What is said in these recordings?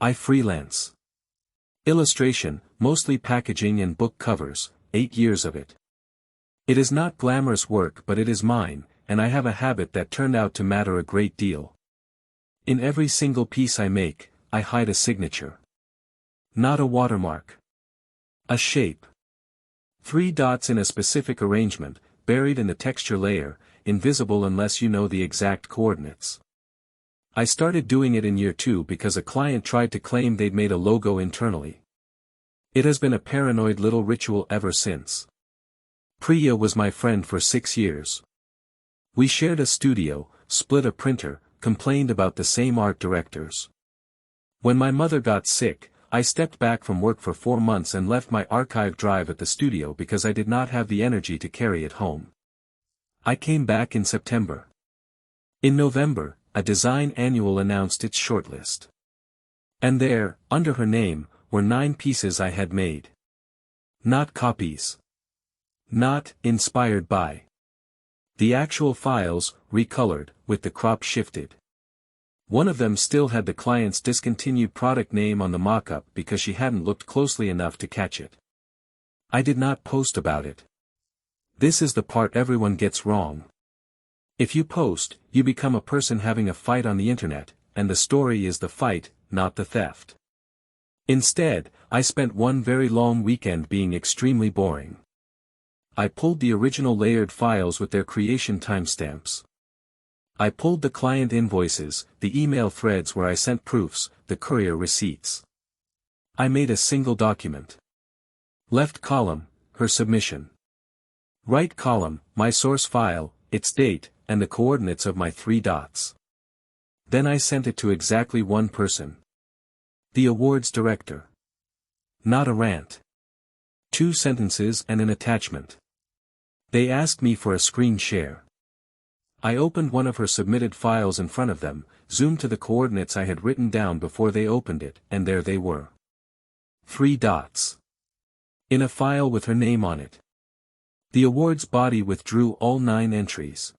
I freelance. Illustration, mostly packaging and book covers, 8 years of it. It is not glamorous work, but it is mine, and I have a habit that turned out to matter a great deal. In every single piece I make, I hide a signature. Not a watermark. A shape. 3 dots in a specific arrangement, buried in the texture layer, invisible unless you know the exact coordinates. I started doing it in year 2 because a client tried to claim they'd made a logo internally. It has been a paranoid little ritual ever since. Priya was my friend for 6 years. We shared a studio, split a printer, complained about the same art directors. When my mother got sick, I stepped back from work for 4 months and left my archive drive at the studio because I did not have the energy to carry it home. I came back in September. In November, a design annual announced its shortlist. And there, under her name, were 9 pieces I had made. Not copies. Not inspired by. The actual files, recolored, with the crop shifted. One of them still had the client's discontinued product name on the mock-up because she hadn't looked closely enough to catch it. I did not post about it. This is the part everyone gets wrong. If you post, you become a person having a fight on the internet, and the story is the fight, not the theft. Instead, I spent one very long weekend being extremely boring. I pulled the original layered files with their creation timestamps. I pulled the client invoices, the email threads where I sent proofs, the courier receipts. I made a single document. Left column, her submission. Right column, my source file, its date, and the coordinates of my 3 dots. Then I sent it to exactly one person. The awards director. Not a rant. 2 sentences and an attachment. They asked me for a screen share. I opened one of her submitted files in front of them, zoomed to the coordinates I had written down before they opened it, and there they were. 3 dots. In a file with her name on it. The awards body withdrew all 9 entries.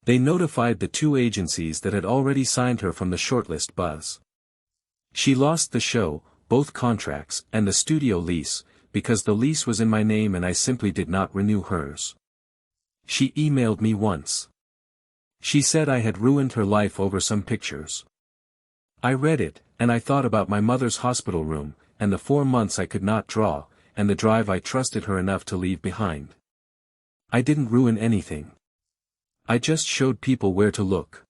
They notified the 2 agencies that had already signed her from the shortlist buzz. She lost the show, both contracts, and the studio lease, because the lease was in my name and I simply did not renew hers. She emailed me once. She said I had ruined her life over some pictures. I read it, and I thought about my mother's hospital room, and the 4 months I could not draw, and the drive I trusted her enough to leave behind. I didn't ruin anything. I just showed people where to look.